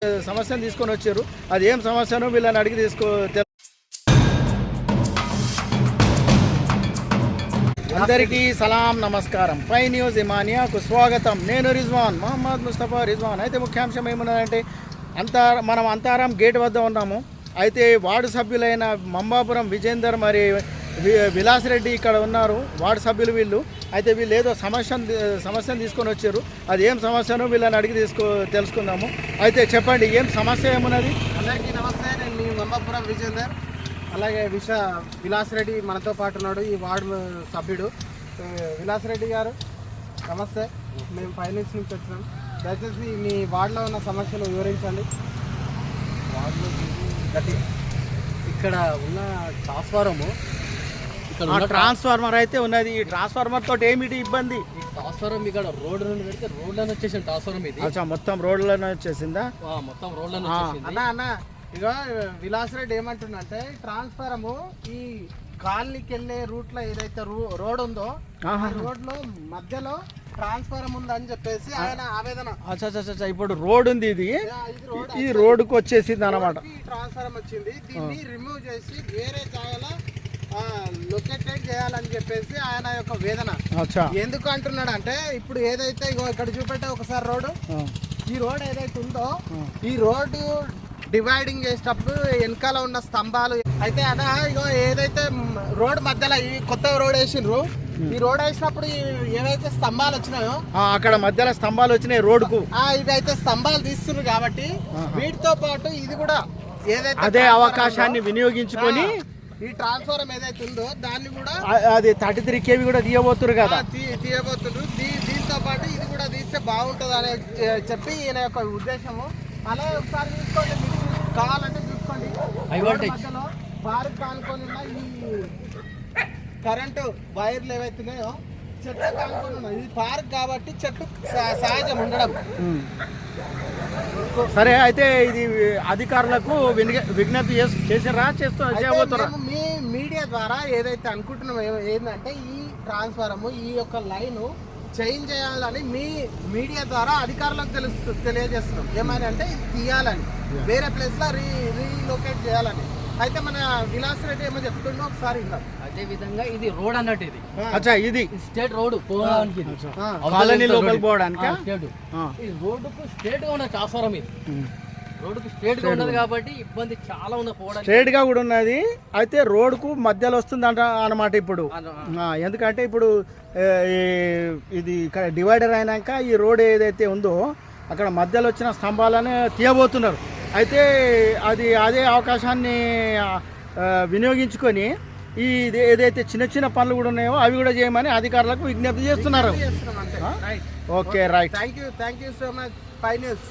సమస్యను తీసుకొని వచ్చారు. అది ఏం సమస్యనో వీళ్ళని అడిగి అందరికీ సలాం నమస్కారం. పై న్యూస్ ఇమానియాకు స్వాగతం. నేను రిజ్వాన్ మహమ్మద్ ముస్తఫా రిజ్వాన్. అయితే ముఖ్యాంశం ఏమున్నదంటే మనం అంతారం గేట్ వద్ద ఉన్నాము. అయితే వార్డు సభ్యులైన మంబాపురం విజేందర్ మరి విలాస్ రెడ్డి ఇక్కడ ఉన్నారు. వార్డు సభ్యులు వీళ్ళు. అయితే వీళ్ళు ఏదో సమస్యను తీసుకొని వచ్చారు. అది ఏం సమస్యనో వీళ్ళని అడిగి తెలుసుకుందాము. అయితే చెప్పండి, ఏం సమస్య ఏమున్నది? అందరికీ నమస్తే. నేను మీ మంబాపురం విజేందర్. అలాగే విలాస్ రెడ్డి మనతో పాటు ఉన్నాడు, ఈ వార్డు సభ్యుడు. విలాస్ రెడ్డి గారు నమస్తే. మేము ఫైనాన్స్ నుంచి వచ్చినాం. దయచేసి మీ వార్డులో ఉన్న సమస్యలు వివరించండి. వార్డులో ఇక్కడ ఉన్న ట్రాన్స్ఫార్మర్ అయితే ఉన్నది. ఈ ట్రాన్స్ఫార్మర్ తోటి ఏమిటి ఇబ్బంది? ఈ ట్రాన్స్ఫార్మర్ ఇక్కడ రోడ్ నుండి పెడితే రోడ్లను వచ్చేసింది. ట్రాన్స్ఫార్మర్ ఇది మొత్తం రోడ్లను వచ్చేసిందా? మొత్తం రోడ్లను వచ్చేసింది. అన్న ఇక విలాస్ రెడ్డి ఏమంటుండంటే, ట్రాన్స్ఫార్మర్ ఈ కాలనీకి వెళ్ళే రూట్ లో ఏదైతే రోడ్ ఉందో ఆ రోడ్ లో మధ్యలో ట్రాన్స్ఫార్మర్ ఉందని చెప్పేసి ఆయన ఆవేదన. ఇప్పుడు రోడ్ ఉంది, ఇది ఈ రోడ్డుకు వచ్చేసింది అన్నమాట. ట్రాన్స్ఫార్మర్ వచ్చింది, దీన్ని రిమూవ్ చేసి వేరే జాగాలో లొకేటెడ్ చేయాలని చెప్పేసి ఆయన యొక్క వేదన. ఎందుకు అంటున్నాడు అంటే, ఇప్పుడు ఏదైతే ఇక్కడ చూపెట్టే ఒకసారి రోడ్డు, ఈ రోడ్ ఏదైతే ఉందో ఈ రోడ్డు డివైడింగ్ చేసేటప్పుడు వెనకాల ఉన్న స్తంభాలు అయితే అదా ఇగో ఏదైతే రోడ్ మధ్యలో ఈ కొత్త రోడ్ వేసిండ్రు, ఈ రోడ్ వేసినప్పుడు ఏవైతే స్తంభాలు వచ్చినాయో అక్కడ మధ్యలో స్తంభాలు వచ్చినాయి రోడ్డుకు. ఇవైతే స్తంభాలు తీస్తున్నారు కాబట్టి వీటితో పాటు ఇది కూడా ఏదైతే అదే అవకాశాన్ని వినియోగించుకొని ఈ ట్రాన్స్ఫార్మర్ ఏదైతే ఉందో దాన్ని కూడా అది 33 kV కూడా తీయబోతున్నారు కదా, తీయబోతున్నారు. దీంతో పాటు ఇది కూడా తీస్తే బాగుంటుంది అని చెప్పి ఈయన యొక్క ఉద్దేశము. అలాగే ఒకసారి చూసుకోండి, మీకు కావాలంటే చూసుకోండి. మధ్యలో పార్క్ కానుకొని ఉన్న ఈ కరెంటు వైర్లు ఏవైతున్నాయో చెట్టు కానుకొని ఉన్నాయి. ఇది పార్క్ కాబట్టి చెట్టు సహజం ఉండడం. సరే, అయితే ఇది అధికారులకు విజ్ఞప్తి చేయబోతున్నా. మీ మీడియా ద్వారా ఏదైతే అనుకుంటున్నాం ఏంటంటే, ఈ ట్రాన్స్ఫార్మర్ ఈ యొక్క లైన్ చేంజ్ చేయాలని మీ మీడియా ద్వారా అధికారులకు తెలియజేస్తున్నాం. ఏమని అంటే ఇది తీయాలని, వేరే ప్లేస్ లో రీలొకేట్ చేయాలని. అయితే మన విలాస్ రెడ్డి ఏమో చెప్తున్నా ఒకసారి ఇంకా. అదే విధంగా ఇది రోడ్ అన్నట్టు ఇది స్టేట్ రోడ్ పోవడానికి, ఈ రోడ్డుకు స్ట్రేట్ గా ఉన్న ట్రాన్స్ఫార్మర్ ఇది. రోడ్డుకు స్ట్రేట్ గా ఉన్నది కాబట్టి ఇబ్బంది చాలా ఉన్న పోవడానికి. స్ట్రేట్ గా కూడా ఉన్నది. అయితే రోడ్డుకు మధ్యలో వస్తుంది అన్నమాట ఇప్పుడు. ఎందుకంటే ఇప్పుడు ఇది డివైడర్ అయినాక ఈ రోడ్ ఏదైతే ఉందో అక్కడ మధ్యలో వచ్చిన స్తంభాలను తీయబోతున్నారు. అయితే అదే అవకాశాన్ని వినియోగించుకొని ఈ ఏదైతే చిన్న చిన్న పనులు కూడా ఉన్నాయో అవి కూడా చేయమని అధికారులకు విజ్ఞప్తి చేస్తున్నారు. Okay, right. Thank you so much. పై న్యూస్.